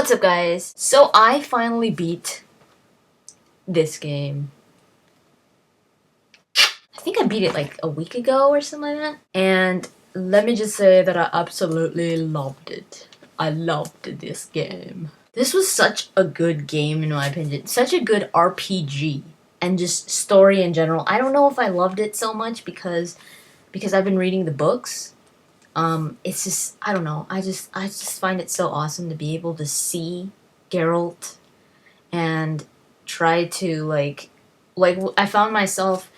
What's up, guys? So I finally beat this game. I think I beat it like a week ago or something like that. And let me just say that I absolutely loved it. I loved this game. This was such a good game in my opinion. Such a good RPG and just story in general. I don't know if I loved it so much because I've been reading the books. It's just, I don't know. I just find it so awesome to be able to see Geralt and try to like I found myself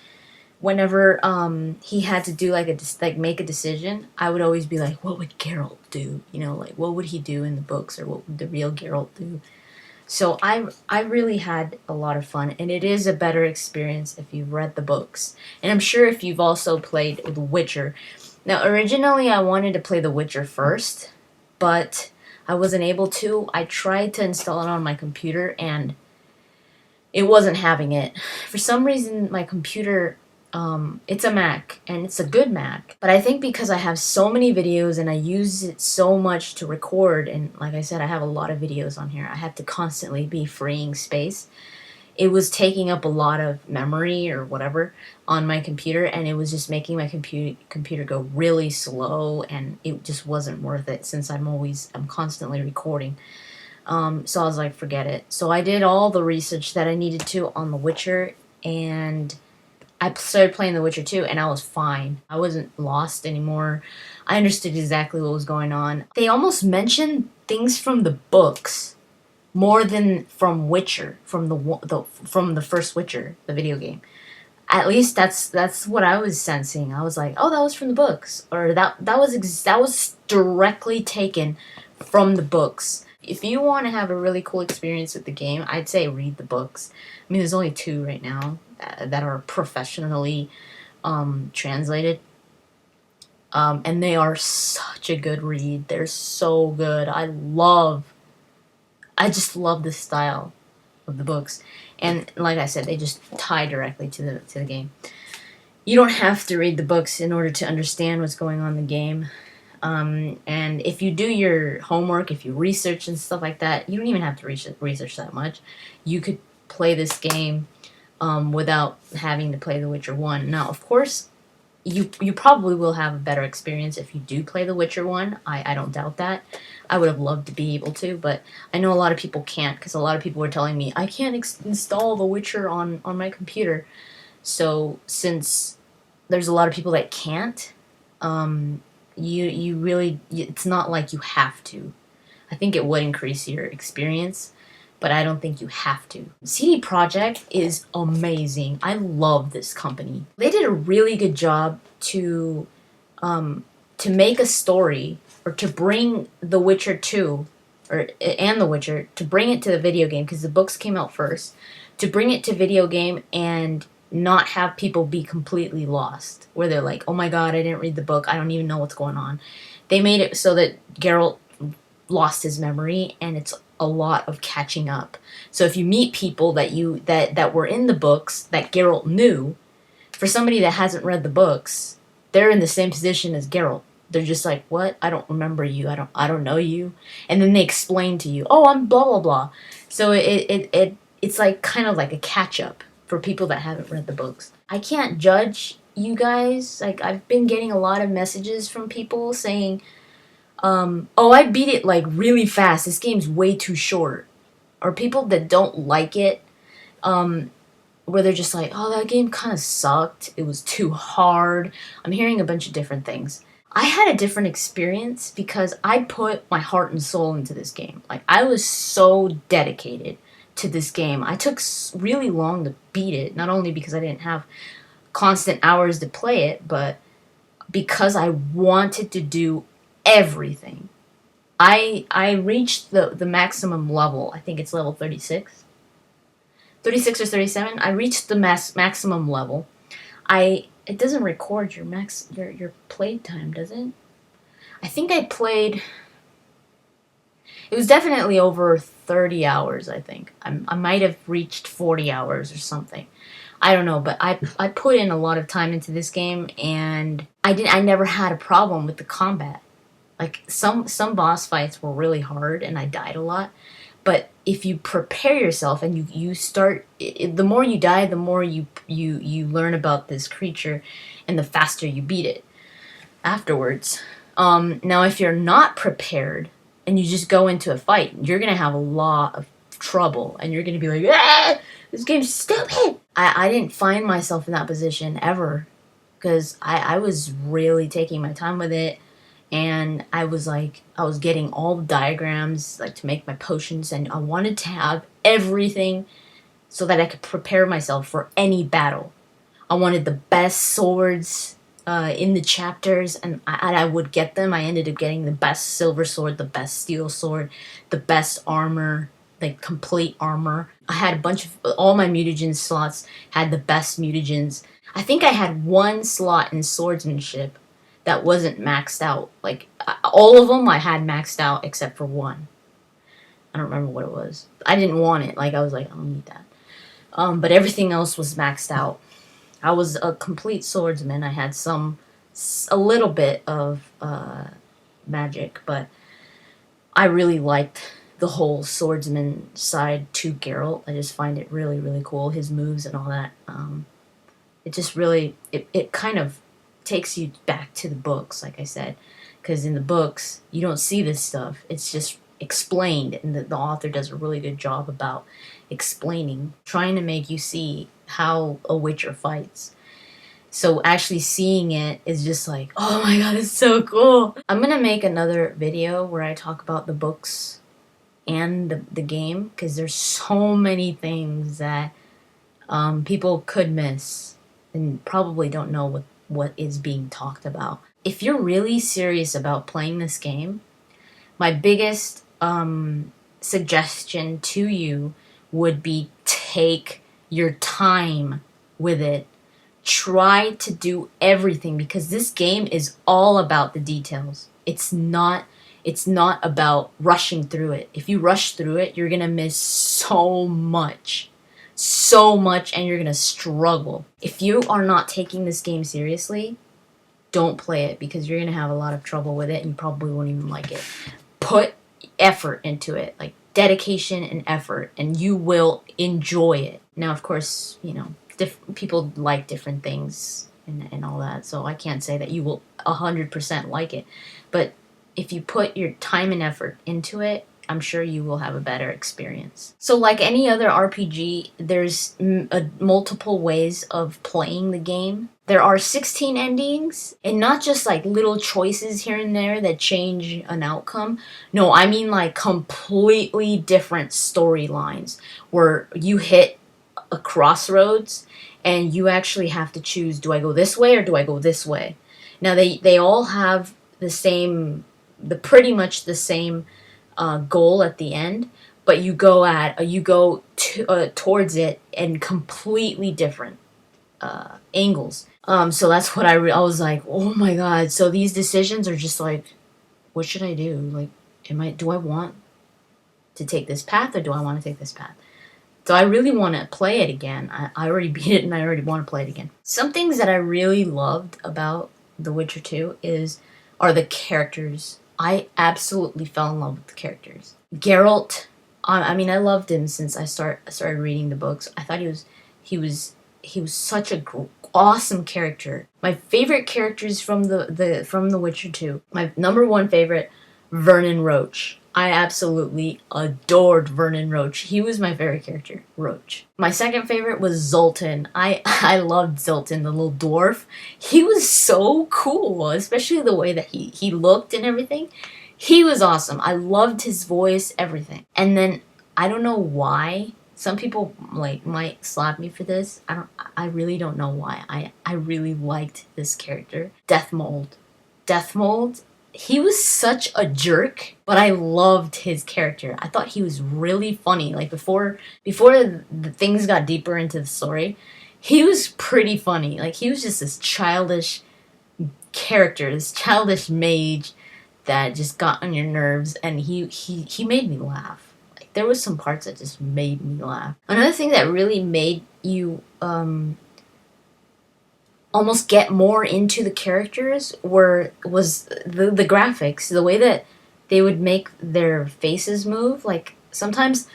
whenever he had to do like make a decision, I would always be like, what would Geralt do? You know, like what would he do in the books, or what would the real Geralt do? So I really had a lot of fun, and it is a better experience if you've read the books. And I'm sure if you've also played The Witcher. Now, originally I wanted to play The Witcher first, but I wasn't able to. I tried to install it on my computer, and it wasn't having it. For some reason, my computer, it's a Mac, and it's a good Mac. But I think because I have so many videos and I use it so much to record, and like I said, I have a lot of videos on here, I have to constantly be freeing space. It was taking up a lot of memory or whatever on my computer, and it was just making my computer go really slow, and it just wasn't worth it since I'm constantly recording. So I was like, forget it. So I did all the research that I needed to on The Witcher, and I started playing The Witcher 2, and I was fine. I wasn't lost anymore. I understood exactly what was going on. They almost mentioned things from the books more than from Witcher, from the first Witcher, the video game. At least that's what I was sensing. I was like, oh, that was from the books, or that was directly taken from the books. If you want to have a really cool experience with the game, I'd say read the books. I mean, there's only 2 right now that are professionally translated. And they are such a good read. They're so good. I just love the style of the books. And like I said, they just tie directly to the game. You don't have to read the books in order to understand what's going on in the game. And if you do your homework, if you research and stuff like that, you don't even have to research that much. You could play this game without having to play The Witcher 1. Now, of course, you probably will have a better experience if you do play The Witcher 1. I don't doubt that. I would have loved to be able to, but I know a lot of people can't, because a lot of people were telling me, I can't install The Witcher on my computer. So, since there's a lot of people that can't, you really, it's not like you have to. I think it would increase your experience, but I don't think you have to. CD Projekt is amazing. I love this company. They did a really good job to make a story, or to bring The Witcher 2 and The Witcher, to bring it to the video game, because the books came out first, to bring it to video game and not have people be completely lost, where they're like, oh my god, I didn't read the book, I don't even know what's going on. They made it so that Geralt lost his memory, and it's a lot of catching up. So if you meet people that were in the books that Geralt knew, for somebody that hasn't read the books, they're in the same position as Geralt. They're just like, what? I don't remember you. I don't know you. And then they explain to you, oh, I'm blah blah blah. So it's like kind of like a catch up for people that haven't read the books. I can't judge you guys. Like, I've been getting a lot of messages from people saying, oh, I beat it like really fast. This game's way too short. Or people that don't like it, where they're just like, oh, that game kind of sucked. It was too hard. I'm hearing a bunch of different things. I had a different experience because I put my heart and soul into this game. Like, I was so dedicated to this game. I took really long to beat it, not only because I didn't have constant hours to play it, but because I wanted to do everything. I reached the maximum level. I think it's level 36. 36 or 37. I reached the maximum level. It doesn't record your your play time, does it? I think I played, it was definitely over 30 hours, I think. I might have reached 40 hours or something. I don't know, but I put in a lot of time into this game, and I never had a problem with the combat. Like, some boss fights were really hard and I died a lot. But if you prepare yourself and you start, the more you die, the more you learn about this creature, and the faster you beat it afterwards. Now, if you're not prepared and you just go into a fight, you're gonna have a lot of trouble, and you're gonna be like, ah, this game's stupid. I didn't find myself in that position ever, because I was really taking my time with it. And I was getting all the diagrams, like, to make my potions, and I wanted to have everything so that I could prepare myself for any battle. I wanted the best swords in the chapters, and I would get them. I ended up getting the best silver sword, the best steel sword, the best armor, like complete armor. I had a bunch of, all my mutagen slots had the best mutagens. I think I had one slot in swordsmanship that wasn't maxed out. Like, all of them I had maxed out except for one. I don't remember what it was. I didn't want it. Like, I was like, I don't need that. But everything else was maxed out. I was a complete swordsman. I had a little bit of magic, but I really liked the whole swordsman side to Geralt. I just find it really, really cool. His moves and all that. It just really, it kind of takes you back to the books, like I said, because in the books you don't see this stuff. It's just explained, and the author does a really good job about explaining, trying to make you see how a Witcher fights. So actually seeing it is just like, oh my god, it's so cool. I'm gonna make another video where I talk about the books and the game, because there's so many things that people could miss and probably don't know what is being talked about. If you're really serious about playing this game, my biggest suggestion to you would be take your time with it. Try to do everything, because this game is all about the details. It's not about rushing through it. If you rush through it, you're gonna miss so much, and you're gonna struggle. If you are not taking this game seriously, don't play it, because you're gonna have a lot of trouble with it and you probably won't even like it. Put effort into it, like dedication and effort, and you will enjoy it. Now, of course, people like different things and all that, so I can't say that you will 100% like it. But if you put your time and effort into it, I'm sure you will have a better experience. So like any other RPG, there's multiple ways of playing the game. There are 16 endings, and not just like little choices here and there that change an outcome. No, I mean like completely different storylines where you hit a crossroads and you actually have to choose, do I go this way or do I go this way? Now they all have pretty much the same goal at the end, but you go towards it in completely different angles. So that's what I was like, oh my god. So these decisions are just like, what should I do? Like, do I want to take this path or do I want to take this path? So I really want to play it again. I already beat it and I already want to play it again. Some things that I really loved about The Witcher 2 are the characters. I absolutely fell in love with the characters. Geralt, I mean, I loved him since I started reading the books. I thought he was such a awesome character. My favorite characters from the Witcher 2. My number one favorite, Vernon Roach. I absolutely adored Vernon Roach. He was my favorite character, Roach. My second favorite was Zoltan. I loved Zoltan, the little dwarf. He was so cool, especially the way that he looked and everything. He was awesome. I loved his voice, everything. And then, I don't know why, some people might slap me for this. I really don't know why. I really liked this character. Deathmold. He was such a jerk, but I loved his character. I thought he was really funny. Like, before the things got deeper into the story, he was pretty funny. Like, he was just this childish character, this childish mage that just got on your nerves, and he made me laugh. Like, there was some parts that just made me laugh. Another thing that really made you almost get more into the characters was the graphics, the way that they would make their faces move. Like sometimes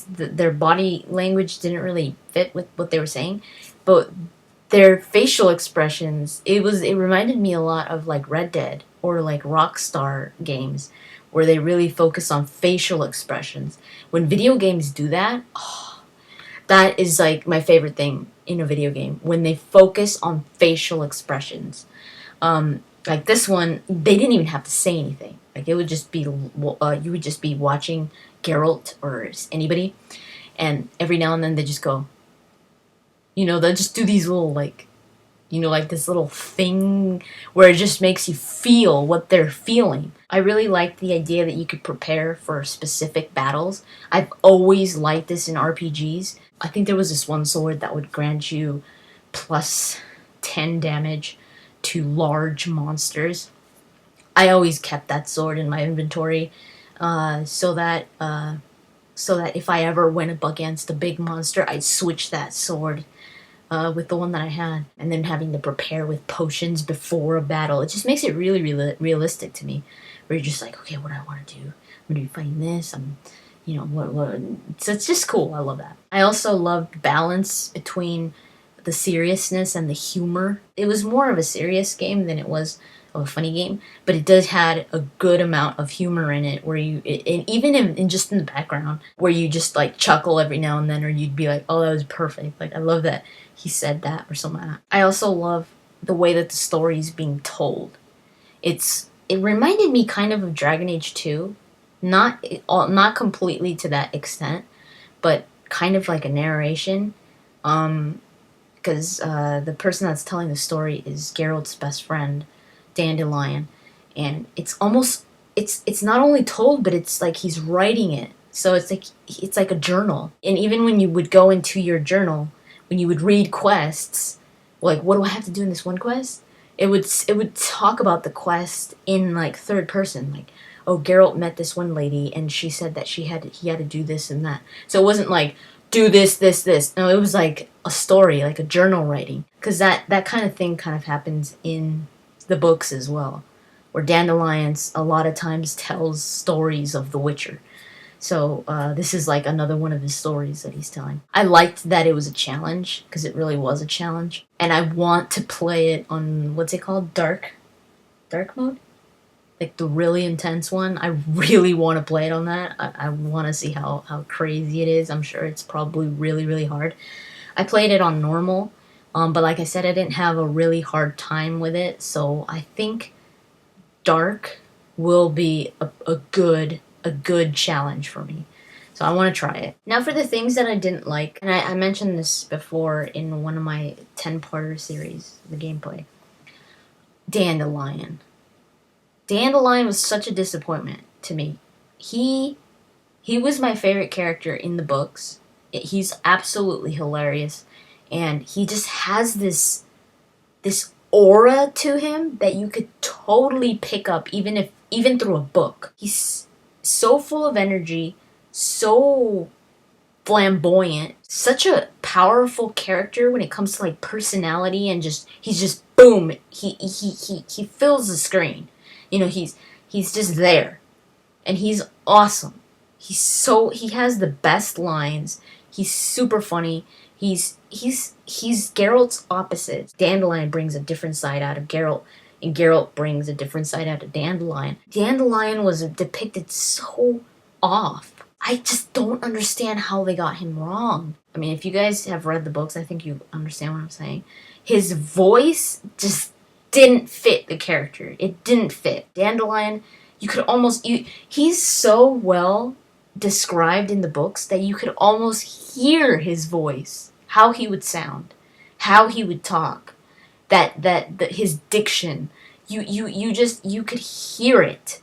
their body language didn't really fit with what they were saying, but their facial expressions, it reminded me a lot of like Red Dead or like Rockstar games, where they really focus on facial expressions. When video games do that, that is like my favorite thing in a video game, when they focus on facial expressions. Like this one, they didn't even have to say anything. Like it would just be you would just be watching Geralt or anybody, and every now and then they just go. They'll just do these little like, like this little thing where it just makes you feel what they're feeling. I really like the idea that you could prepare for specific battles. I've always liked this in RPGs. I think there was this one sword that would grant you plus 10 damage to large monsters. I always kept that sword in my inventory, so that if I ever went up against a big monster, I'd switch that sword with the one that I had, and then having to prepare with potions before a battle. It just makes it really, really realistic to me. Where you're just like, okay, what do I want to do? I'm gonna be fighting this. What? So it's just cool. I love that. I also loved balance between the seriousness and the humor. It was more of a serious game than it was of a funny game, but it does had a good amount of humor in it, where and even in just in the background, where you just like chuckle every now and then, or you'd be like, oh, that was perfect. Like I love that he said that or something like that. I also love the way that the story is being told. It reminded me kind of Dragon Age 2, not completely to that extent, but kind of like a narration. Because the person that's telling the story is Geralt's best friend, Dandelion, and it's not only told, but it's like he's writing it. So it's like a journal. And even when you would go into your journal, when you would read quests, like what do I have to do in this one quest? It would talk about the quest in like third person, like, oh, Geralt met this one lady and she said that he had to do this and that. So it wasn't like do this, this, this. No, it was like a story, like a journal writing, because that kind of thing kind of happens in the books as well, where Dandelions a lot of times tells stories of The Witcher. So this is like another one of his stories that he's telling. I liked that it was a challenge, because it really was a challenge. And I want to play it on, what's it called? Dark mode? Like the really intense one. I really want to play it on that. I want to see how crazy it is. I'm sure it's probably really, really hard. I played it on normal, but like I said, I didn't have a really hard time with it. So I think Dark will be a good challenge for me. So I want to try it. Now for the things that I didn't like, and I mentioned this before in one of my 10-parter series, the gameplay. Dandelion. Dandelion was such a disappointment to me. He was my favorite character in the books. He's absolutely hilarious, and he just has this aura to him that you could totally pick up even through a book. He's so full of energy, so flamboyant, such a powerful character when it comes to like personality, and he's just boom. He fills the screen. He's just there, and he's awesome. He has the best lines. He's super funny. He's Geralt's opposite. Dandelion brings a different side out of Geralt, and Geralt brings a different side out of Dandelion. Dandelion was depicted so off. I just don't understand how they got him wrong. I mean, if you guys have read the books, I think you understand what I'm saying. His voice just didn't fit the character. It didn't fit. Dandelion, he's so well described in the books that you could almost hear his voice, how he would sound, how he would talk, that his diction, you could hear it.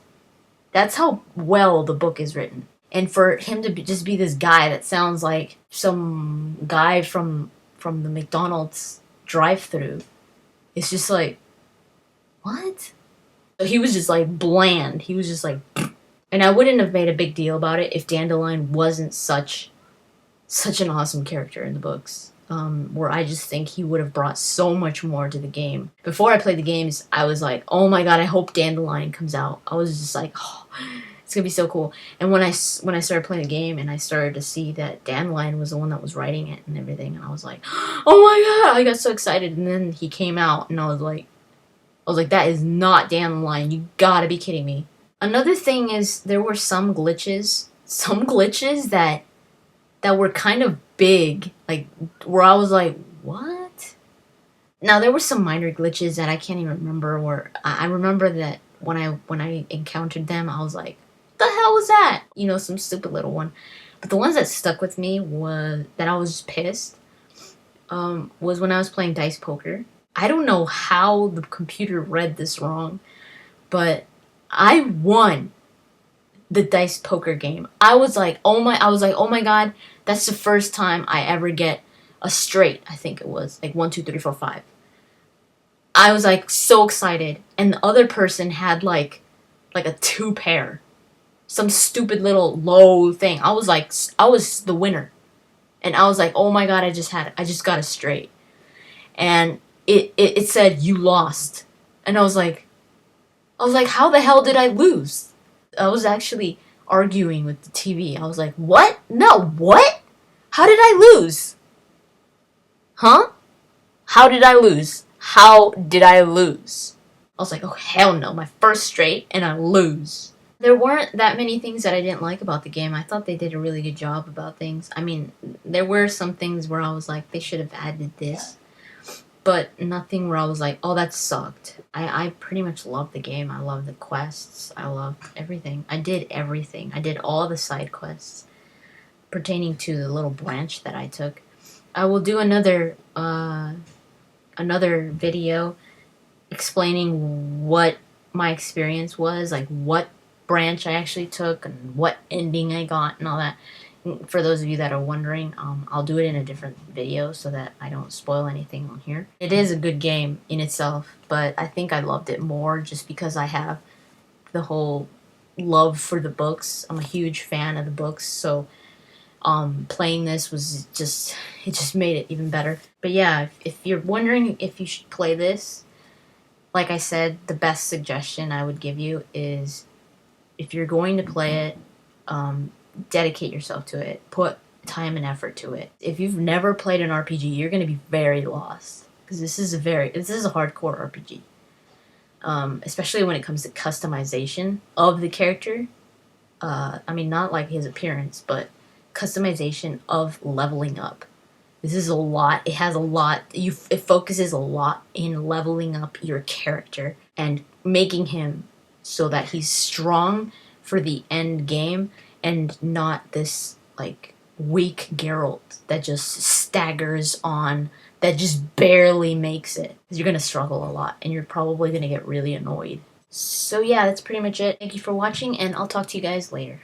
That's how well the book is written. And for him to just be this guy that sounds like some guy from the McDonald's drive-thru, it's just like, what? So he was just like bland. He was just like, and I wouldn't have made a big deal about it if Dandelion wasn't such an awesome character in the books. where I just think he would have brought so much more to the game. Before I played the games, I was like, oh my god, I hope Dandelion comes out. I was just like, oh, it's gonna be so cool. And when I started playing the game and I started to see that Dandelion was the one that was writing it and everything, and I was like, oh my god, I got so excited. And then he came out, and I was like, that is not Dandelion. You gotta be kidding me. Another thing is there were some glitches that were kind of big, like where I was like, what? Now there were some minor glitches that I can't even remember. Where I remember that when I encountered them, I was like, the hell was that? You know, some stupid little one. But the ones that stuck with me was that I was just pissed. Was when I was playing dice poker. I don't know how the computer read this wrong, but I won the dice poker game. I was like, oh my god, that's the first time I ever get a straight. I think it was like 1, 2, 3, 4, 5. I was like so excited, and the other person had like a 2 pair, some stupid little low thing. I was the winner, and I was like, oh my god, I just got a straight, and it said you lost, and I was like, how the hell did I lose? I was actually arguing with the TV. I was like, what? No, what? How did I lose? Huh? How did I lose? How did I lose? I was like, oh hell no, my first straight and I lose. There weren't that many things that I didn't like about the game. I thought they did a really good job about things. I mean, there were some things where I was like, they should have added this. But nothing where I was like, oh, that sucked. I pretty much loved the game. I loved the quests. I loved everything. I did everything. I did all the side quests pertaining to the little branch that I took. I will do another video explaining what my experience was, like what branch I actually took and what ending I got and all that. For those of you that are wondering, I'll do it in a different video so that I don't spoil anything on here. It is a good game in itself, but I think I loved it more just because I have the whole love for the books. I'm a huge fan of the books, so playing this was just made it even better. But yeah, if you're wondering if you should play this, like I said, the best suggestion I would give you is if you're going to play it, dedicate yourself to it. Put time and effort to it. If you've never played an RPG, you're going to be very lost because this is a hardcore RPG. Especially when it comes to customization of the character. I mean, not like his appearance, but customization of leveling up. This is a lot. It has a lot. It focuses a lot in leveling up your character and making him so that he's strong for the end game and not this like weak Geralt that just staggers on, that just barely makes it. You're gonna struggle a lot and you're probably gonna get really annoyed. So yeah, that's pretty much it. Thank you for watching, and I'll talk to you guys later.